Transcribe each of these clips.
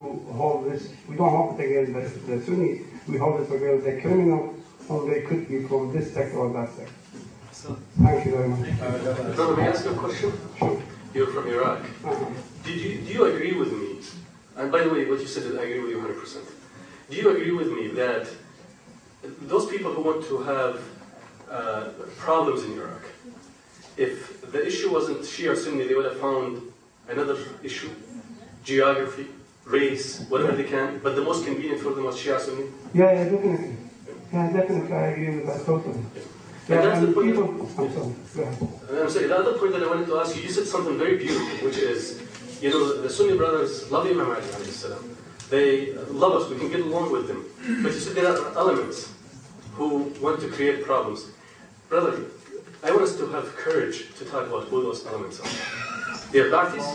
hold this, we don't hold it against the Sunni, we hold it against the criminal, and they could be from this sect or that sect. Thank you very much. Brother, may I ask you a question? Sure. You're from Iraq. Do you agree with me? And by the way, what you said, I agree with you 100%. Do you agree with me that those people who want to have problems in Iraq, if the issue wasn't Shia or Sunni, they would have found another issue, geography, race, whatever they can, but the most convenient for them was Shia Sunni? Yeah, definitely. Yeah, definitely, I agree with that totally. Yeah, and that's the point. I'm sorry, the other point that I wanted to ask you, you said something very beautiful, which is, you know, the Sunni brothers love Imam Ali alayhi salam. They love us, we can get along with them. But you said there are elements who want to create problems. Brother, I want us to have courage to talk about who those elements are. They're Ba'athis.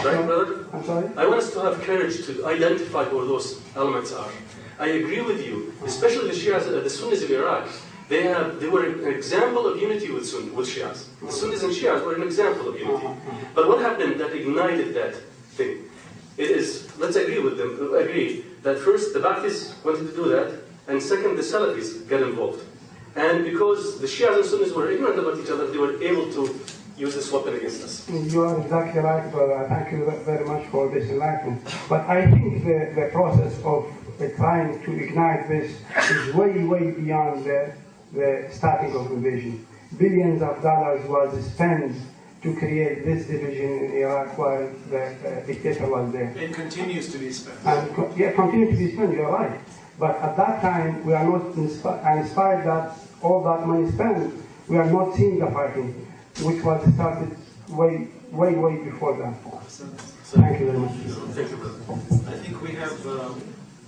Right, brother? I'm sorry? I want us to have courage to identify who those elements are. I agree with you, especially the Shias, the Sunnis of Iraq. They were an example of unity with Shias. The Sunnis and Shias were an example of unity. But what happened that ignited that thing? It is, let's agree with them, agree that first the Ba'athis wanted to do that, and second the Salafis got involved. And because the Shias and Sunnis were ignorant about each other, they were able to use this weapon against us. You are exactly right, brother. Thank you very much for this enlightenment. But I think the process of trying to ignite this is way, way beyond the starting of invasion. Billions of dollars was spent to create this division in Iraq while the dictator was there. It continues to be spent. And continue to be spent, you're right. But at that time, we are not inspired that all that money spent, we are not seeing the fighting, which was started way, way, way before that. Thank you very much. Thank you, brother. I think we have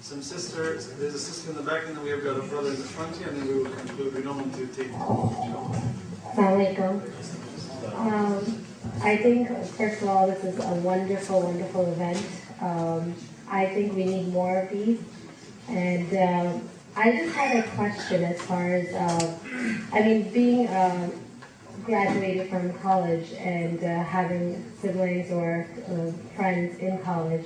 some sisters. There's a sister in the back, and then we have got a brother in the front here, and then we will conclude. We don't want to take Assalamu alaikum. I think, first of all, this is a wonderful, wonderful event. I think we need more of these. And I just had a question as far as, being graduated from college and having siblings or friends in college,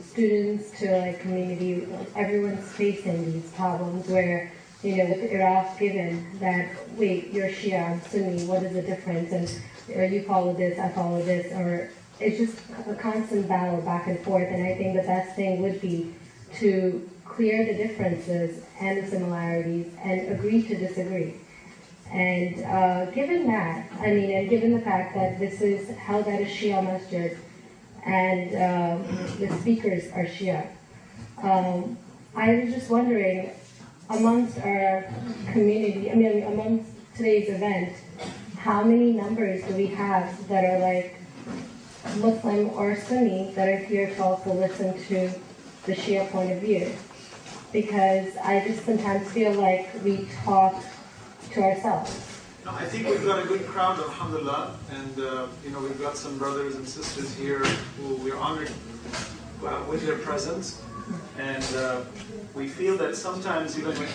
students to like community, everyone's facing these problems where, you know, with Iraq given that, wait, you're Shia, I'm Sunni, what is the difference? And or you follow this, I follow this, or it's just a constant battle back and forth. And I think the best thing would be to clear the differences and the similarities and agree to disagree. And given that, and given the fact that this is held at a Shia masjid and the speakers are Shia, I was just wondering, amongst our community, amongst today's event, how many numbers do we have that are like Muslim or Sunni that are here to also listen to the Shia point of view? Because I just sometimes feel like we talk to ourselves. No, I think we've got a good crowd, alhamdulillah, and we've got some brothers and sisters here who we're honored with their presence, and we feel that sometimes even when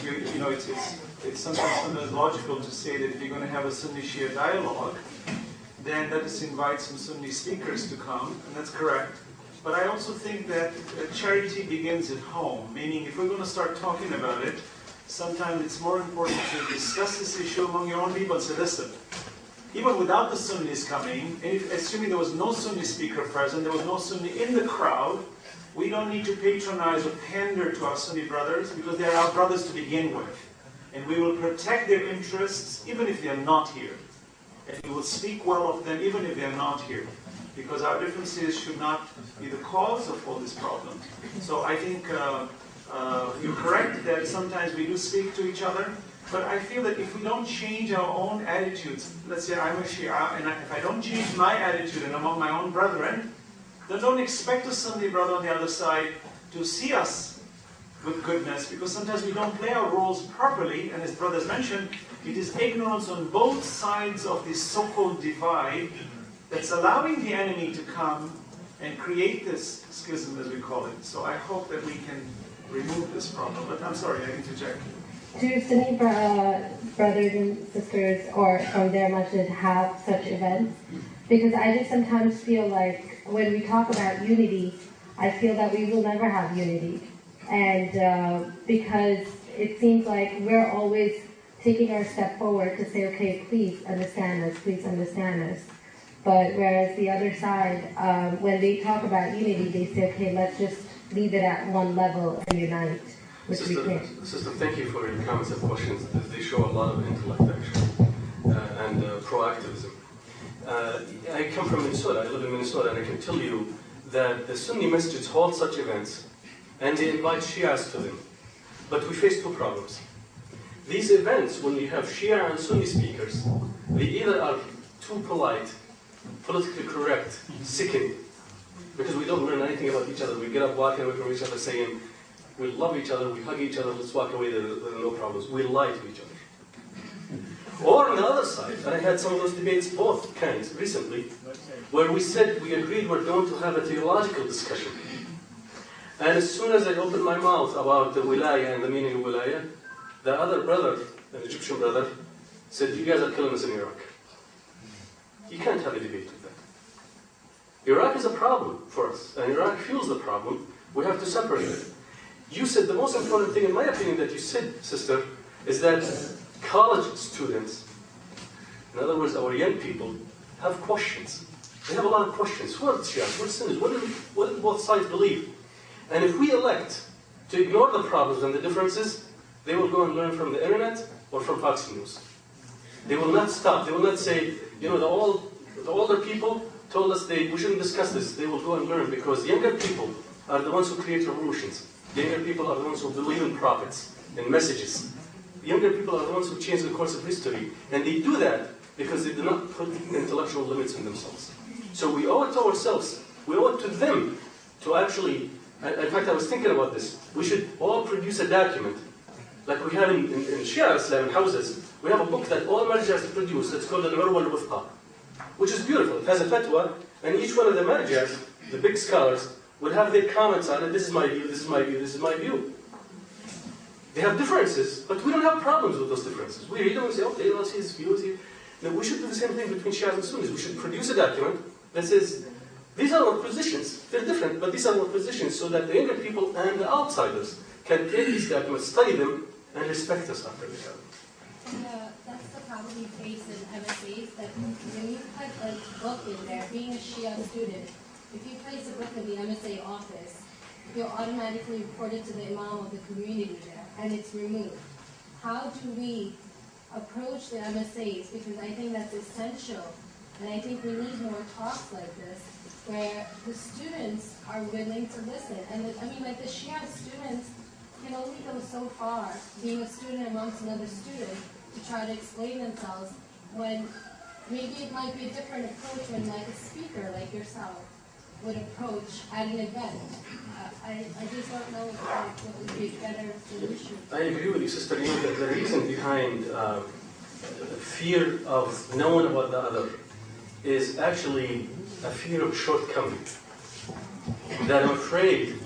it's sometimes logical to say that if you're going to have a Sunni-Shia dialogue, then let us invite some Sunni speakers to come, and that's correct. But I also think that charity begins at home, meaning if we're going to start talking about it, sometimes it's more important to discuss this issue among your own people and say, listen, even without the Sunnis coming, assuming there was no Sunni speaker present, there was no Sunni in the crowd, we don't need to patronize or pander to our Sunni brothers because they are our brothers to begin with. And we will protect their interests even if they are not here. And we will speak well of them even if they are not here. Because our differences should not be the cause of all this problem. So I think you're correct that sometimes we do speak to each other, but I feel that if we don't change our own attitudes, let's say I'm a Shia, and if I don't change my attitude and among my own brethren, then don't expect a Sunni brother on the other side to see us with goodness, because sometimes we don't play our roles properly, and as brothers mentioned, it is ignorance on both sides of this so-called divide that's allowing the enemy to come and create this schism, as we call it. So I hope that we can remove this problem. But I'm sorry, I interject. Do Sunni brothers and sisters or from their masjid have such events? Because I just sometimes feel like when we talk about unity, I feel that we will never have unity. And because it seems like we're always taking our step forward to say, okay, please understand us, please understand us. But whereas the other side, when they talk about unity, they say, okay, let's just leave it at one level and unite, which we can't. Sister, thank you for your comments and questions. They show a lot of intellect, actually, and proactivism. I come from Minnesota. I live in Minnesota, and I can tell you that the Sunni masjids hold such events, and they invite Shias to them. But we face two problems. These events, when you have Shia and Sunni speakers, they either are too polite, politically correct, sickening, because we don't learn anything about each other. We get up walking away from each other saying, we love each other, we hug each other, let's walk away, there are no problems. We lie to each other. Or on the other side, and I had some of those debates, both kinds, recently, where we said we agreed we're going to have a theological discussion. And as soon as I opened my mouth about the wilaya and the meaning of wilaya, the other brother, an Egyptian brother, said, you guys are killing us in Iraq. You can't have a debate with that. Iraq is a problem for us, and Iraq fuels the problem. We have to separate it. You said the most important thing, in my opinion, that you said, sister, is that college students, in other words, our young people, have questions. They have a lot of questions. Who are the Shias? Who are the Sunnis? What do both sides believe? And if we elect to ignore the problems and the differences, they will go and learn from the internet or from Fox News. They will not stop. They will not say, you know, the older people told us we shouldn't discuss this. They will go and learn, because younger people are the ones who create revolutions. Younger people are the ones who believe in prophets and messages. Younger people are the ones who change the course of history. And they do that because they do not put intellectual limits on themselves. So we owe it to ourselves. We owe it to them to actually, in fact, I was thinking about this. We should all produce a document, like we have in Shia Islam houses. We have a book that all marjas produce that's called Al-Urwa Al-Wuthqa, which is beautiful. It has a fatwa, and each one of the marjas, the big scholars, would have their comments on it. This is my view, this is my view, this is my view. They have differences, but we don't have problems with those differences. We read them and say, okay, let's see his views. Now, we should do the same thing between Shias and Sunnis. We should produce a document that says, these are our positions. They're different, but these are our positions, so that the younger people and the outsiders can take these documents, study them, and respect us after they have them. And that's the problem we face in MSAs, that when you put a book in there, being a Shia student, if you place a book in the MSA office, you'll automatically report it to the imam of the community there, and it's removed. How do we approach the MSAs? Because I think that's essential, and I think we need more talks like this, where the students are willing to listen. And like the Shia students can only go so far, being a student amongst another student, to try to explain themselves, when maybe it might be a different approach when like a speaker like yourself would approach at an event. I just don't know what would be a better solution. I agree with you, sister. You know, the reason behind fear of knowing about the other is actually a fear of shortcoming. That I'm afraid